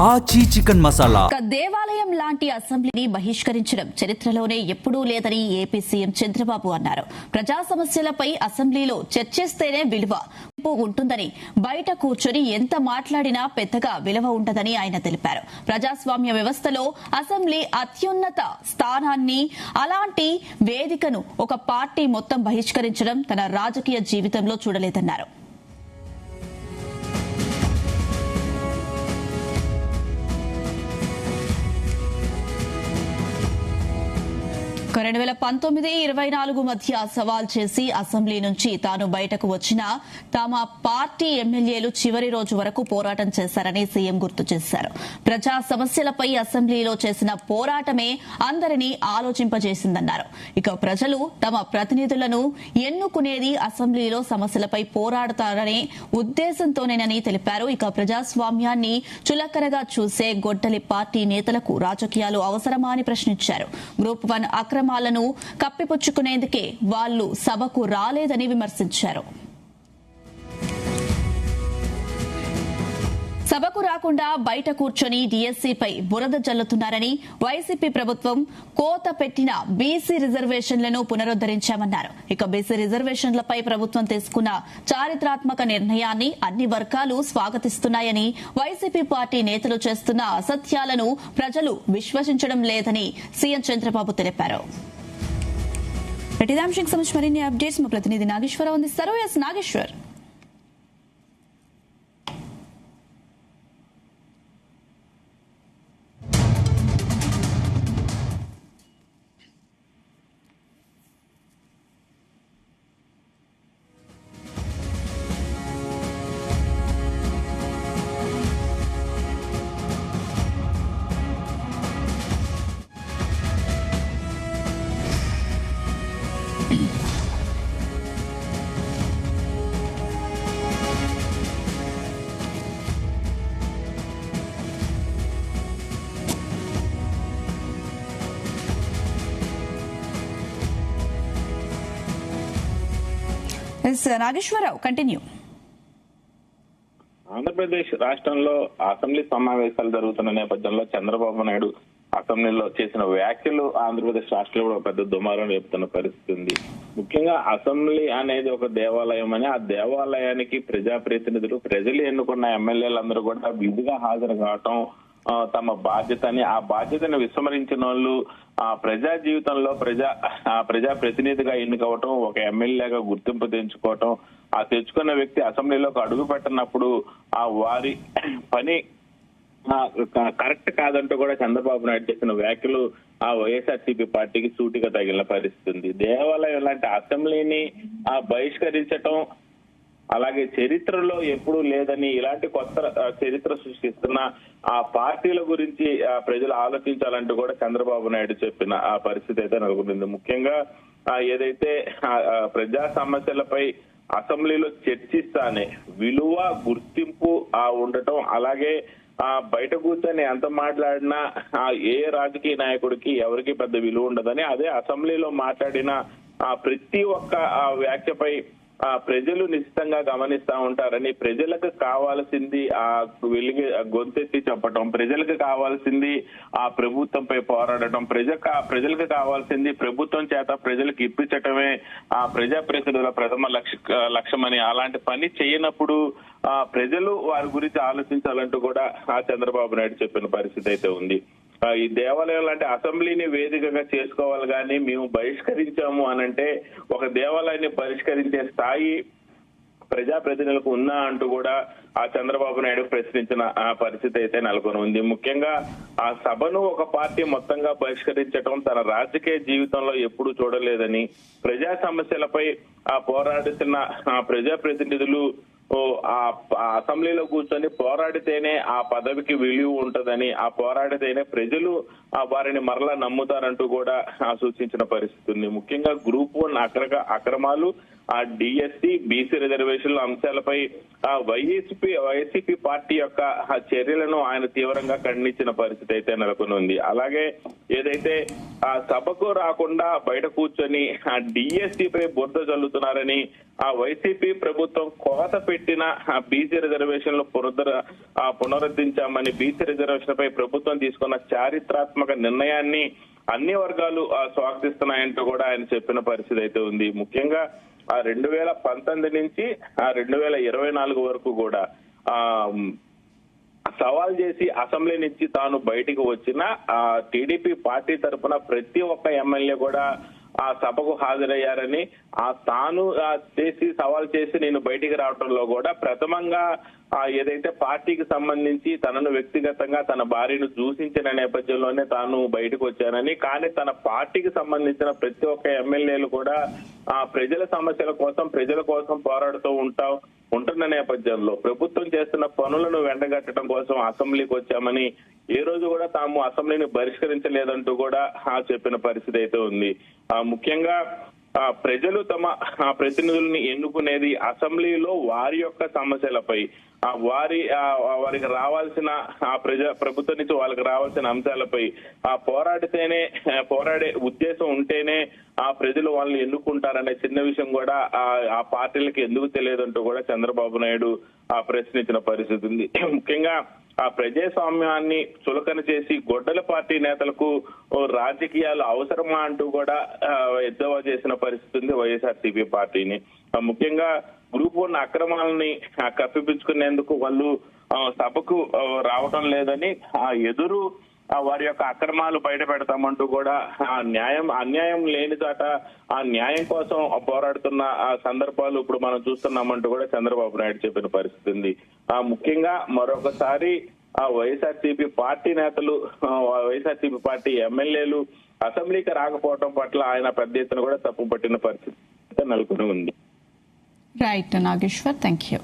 ఆచి చికెన్ మసాలా. దేవాలయం లాంటి అసెంబ్లీని బహిష్కరించడం చరిత్రలోనే ఎప్పుడూ లేదని ఏపీ సీఎం చంద్రబాబు అన్నారు. ప్రజా సమస్యలపై అసెంబ్లీలో చర్చిస్తేనే విలువ ఉంటుందని, బయట కూర్చొని ఎంత మాట్లాడినా పెద్దగా విలువ ఉండదని ఆయన తెలిపారు. ప్రజాస్వామ్య వ్యవస్థలో అసెంబ్లీ అత్యున్నత స్థానాన్ని, అలాంటి వేదికను ఒక పార్టీ మొత్తం బహిష్కరించడం తన రాజకీయ జీవితంలో చూడలేదన్నారు. 2019-24 మధ్య సవాల్ చేసి అసెంబ్లీ నుంచి తాను బయటకు వచ్చిన తమ పార్టీ ఎమ్మెల్యేలు చివరి రోజు వరకు పోరాటం చేశారని సీఎం గుర్తు చేశారు. ప్రజా సమస్యలపై అసెంబ్లీలో చేసిన పోరాటమే అందరినీ ఆలోచింపజేసిందన్నారు. ఇక ప్రజలు తమ ప్రతినిధులను ఎన్నుకునేది అసెంబ్లీలో సమస్యలపై పోరాడతారనే ఉద్దేశంతోనేనని తెలిపారు. ఇక ప్రజాస్వామ్యాన్ని చులకనగా చూసే గొడ్డలి పార్టీ నేతలకు రాజకీయాలు అవసరమా అని ప్రశ్నించారు. గ్రూప్ 1 అక్రమాలను కప్పిపుచ్చుకునేందుకే వాళ్లు సభకు రాలేదని విమర్శించారు. సభకు రాకుండా బయట కూర్చొని డీఎస్సీపై బురద జల్లుతున్నారని, వైసీపీ ప్రభుత్వం కోత పెట్టిన బీసీ రిజర్వేషన్లను పునరుద్దరించామన్నారు. ఇక బీసీ రిజర్వేషన్లపై ప్రభుత్వం తీసుకున్న చారిత్రాత్మక నిర్ణయాన్ని అన్ని వర్గాలు స్వాగతిస్తున్నాయని, వైసీపీ పార్టీ నేతలు చేస్తున్న అసత్యాలను ప్రజలు విశ్వసించడం లేదని సీఎం చంద్రబాబు తెలిపారు. ప్రతిదాంశకు సంబంధించి మరిన్ని అప్డేట్స్ మా ప్రతినిధి నాగేశ్వరరావు అందిస్తారు. ఎస్ నాగేశ్వర్. నాగేశ్వరరావు, కంటిన్యూ. ఆంధ్రప్రదేశ్ రాష్ట్రంలో అసెంబ్లీ సమావేశాలు జరుగుతున్న నేపథ్యంలో చంద్రబాబు నాయుడు అసెంబ్లీలో చేసిన వ్యాఖ్యలు ఆంధ్రప్రదేశ్ రాష్ట్రంలో కూడా పెద్ద దుమారం రేపుతున్న పరిస్థితి ఉంది. ముఖ్యంగా అసెంబ్లీ అనేది ఒక దేవాలయం అని, ఆ దేవాలయానికి ప్రజాప్రతినిధులు, ప్రజలు ఎన్నుకున్న ఎమ్మెల్యేలందరూ కూడా విధిగా హాజరు కావటం తమ బాధ్యత అని, ఆ బాధ్యతను విస్మరించిన వాళ్ళు ఆ ప్రజా జీవితంలో ప్రజా ప్రతినిధిగా ఎన్నికవటం, ఒక ఎమ్మెల్యేగా గుర్తింపు తెచ్చుకోవటం, ఆ తెచ్చుకున్న వ్యక్తి అసెంబ్లీలోకి అడుగు పెట్టినప్పుడు ఆ వారి పని కరెక్ట్ కాదంటూ కూడా చంద్రబాబు నాయుడు చేసిన వ్యాఖ్యలు ఆ వైఎస్ఆర్సీపీ పార్టీకి సూటిగా తగిలిన పరిస్థితి ఉంది. దేవాలయం లాంటి అసెంబ్లీని బహిష్కరించటం, అలాగే చరిత్రలో ఎప్పుడూ లేదని, ఇలాంటి కొత్త చరిత్ర సృష్టిస్తున్న ఆ పార్టీల గురించి ప్రజలు ఆలోచించాలంటూ కూడా చంద్రబాబు నాయుడు చెప్పిన ఆ పరిస్థితి అయితే నెలకొంది. ముఖ్యంగా ఏదైతే ప్రజా సమస్యలపై అసెంబ్లీలో చర్చిస్తానే విలువ, గుర్తింపు ఉండటం, అలాగే బయట కూర్చొని ఎంత మాట్లాడినా ఏ రాజకీయ నాయకుడికి ఎవరికి పెద్ద విలువ ఉండదని, అదే అసెంబ్లీలో మాట్లాడిన ప్రతి ఒక్క వ్యాఖ్యపై ప్రజలు నిశ్చితంగా గమనిస్తా ఉంటారని, ప్రజలకు కావాల్సింది వెలిగి గొంతెత్తి చెప్పటం, ప్రజలకు కావాల్సింది ఆ ప్రభుత్వంపై పోరాడటం, ప్రజలకు కావాల్సింది ప్రభుత్వం చేత ప్రజలకు ఇప్పించటమే ఆ ప్రజాప్రతినిధుల ప్రథమ లక్ష్యమని, అలాంటి పని చేయనప్పుడు ప్రజలు వారి గురించి ఆలోచించాలంటూ కూడా చంద్రబాబు నాయుడు చెప్పిన పరిస్థితి అయితే ఉంది. ఈ దేవాలయం లాంటి అసెంబ్లీని వేదికగా చేసుకోవాలి కానీ మేము బహిష్కరించాము అనంటే, ఒక దేవాలయాన్ని బహిష్కరించే స్థాయి ప్రజాప్రతినిధులకు ఉందా అంటూ కూడా చంద్రబాబు నాయుడు ప్రశ్నించిన పరిస్థితి అయితే నెలకొని ఉంది. ముఖ్యంగా ఆ సభను ఒక పార్టీ మొత్తంగా బహిష్కరించడం తన రాజకీయ జీవితంలో ఎప్పుడూ చూడలేదని, ప్రజా సమస్యలపై పోరాడుతున్న ప్రజాప్రతినిధులు ఆ అసెంబ్లీలో కూర్చొని పోరాడితేనే ఆ పదవికి విలువ ఉంటదని, ఆ పోరాడితేనే ప్రజలు వారిని మరలా నమ్ముతారంటూ కూడా సూచించిన పరిస్థితి ఉంది. ముఖ్యంగా గ్రూప్ 1 అక్రమాలు, ఆ డిఎస్సి బీసీ రిజర్వేషన్ల అంశాలపై ఆ వైసీపీ పార్టీ యొక్క చర్యలను ఆయన తీవ్రంగా ఖండించిన పరిస్థితి అయితే నెలకొని ఉంది. అలాగే ఏదైతే ఆ సభకు రాకుండా బయట కూర్చొని ఆ డిఎస్సి పై బురద చల్లుతున్నారని ఆ వైసీపీ ప్రభుత్వం కోత పెట్టిన బీసీ రిజర్వేషన్లు పునరుద్ధరించామని బీసీ రిజర్వేషన్ పై ప్రభుత్వం తీసుకున్న చారిత్రాత్మక నిర్ణయాన్ని అన్ని వర్గాలు స్వాగతిస్తున్నాయంటూ కూడా ఆయన చెప్పిన పరిస్థితి అయితే ఉంది. ముఖ్యంగా ఆ 2019 నుంచి ఆ 2024 వరకు కూడా సవాల్ చేసి అసెంబ్లీ నుంచి తాను బయటికి వచ్చిన ఆ టీడీపీ పార్టీ తరఫున ప్రతి ఒక్క ఎమ్మెల్యే కూడా ఆ సభకు హాజరయ్యారని తాను చేసి సవాల్ చేసి నేను బయటికి రావడంలో కూడా ప్రథమంగా ఏదైతే పార్టీకి సంబంధించి తనను వ్యక్తిగతంగా తన భార్యను దూషించిన నేపథ్యంలోనే తాను బయటకు వచ్చానని, కానీ తన పార్టీకి సంబంధించిన ప్రతి ఒక్క ఎమ్మెల్యేలు కూడా ప్రజల సమస్యల కోసం ప్రజల కోసం పోరాడుతూ ఉంటున్న నేపథ్యంలో ప్రభుత్వం చేస్తున్న పనులను వెంటగట్టడం కోసం అసెంబ్లీకి వచ్చామని ఏ రోజు కూడా తాము అసెంబ్లీని బహిష్కరించలేదంటూ కూడా చెప్పిన పరిస్థితి అయితే ఉంది. ముఖ్యంగా ప్రజలు తమ ప్రతినిధుల్ని ఎన్నుకునేది అసెంబ్లీలో వారి యొక్క సమస్యలపై వారికి రావాల్సిన ప్రభుత్వం నుంచి వాళ్ళకి రావాల్సిన అంశాలపై పోరాడే ఉద్దేశం ఉంటేనే ప్రజలు వాళ్ళని ఎన్నుకుంటారనే చిన్న విషయం కూడా ఆ పార్టీలకు ఎందుకు తెలియదంటూ కూడా చంద్రబాబు నాయుడు ప్రశ్నించిన పరిస్థితి ఉంది. ముఖ్యంగా ప్రజాస్వామ్యాన్ని చులకన చేసి గొడ్డల పార్టీ నేతలకు రాజకీయాలు అవసరమా అంటూ కూడా ఎద్దేవా చేసిన పరిస్థితి ఉంది వైఎస్ఆర్సీపీ పార్టీని. ముఖ్యంగా గ్రూప్ 1 అక్రమాలని కప్పిపుచ్చుకునేందుకు వాళ్ళు సభకు రావటం లేదని ఎదురు వారి యొక్క అక్రమాలు బయట పెడతామంటూ కూడా అన్యాయం లేని చోట ఆ న్యాయం కోసం పోరాడుతున్న సందర్భాలు ఇప్పుడు మనం చూస్తున్నామంటూ కూడా చంద్రబాబు నాయుడు చెప్పిన పరిస్థితి ఉంది. ముఖ్యంగా మరొకసారి వైఎస్ఆర్సీపీ పార్టీ నేతలు వైఎస్ఆర్సీపీ పార్టీ ఎమ్మెల్యేలు అసెంబ్లీకి రాకపోవడం పట్ల ఆయన పెద్ద ఎత్తున కూడా తప్పు పట్టిన పరిస్థితి నెలకొని ఉంది. Right Nageshwar, thank you.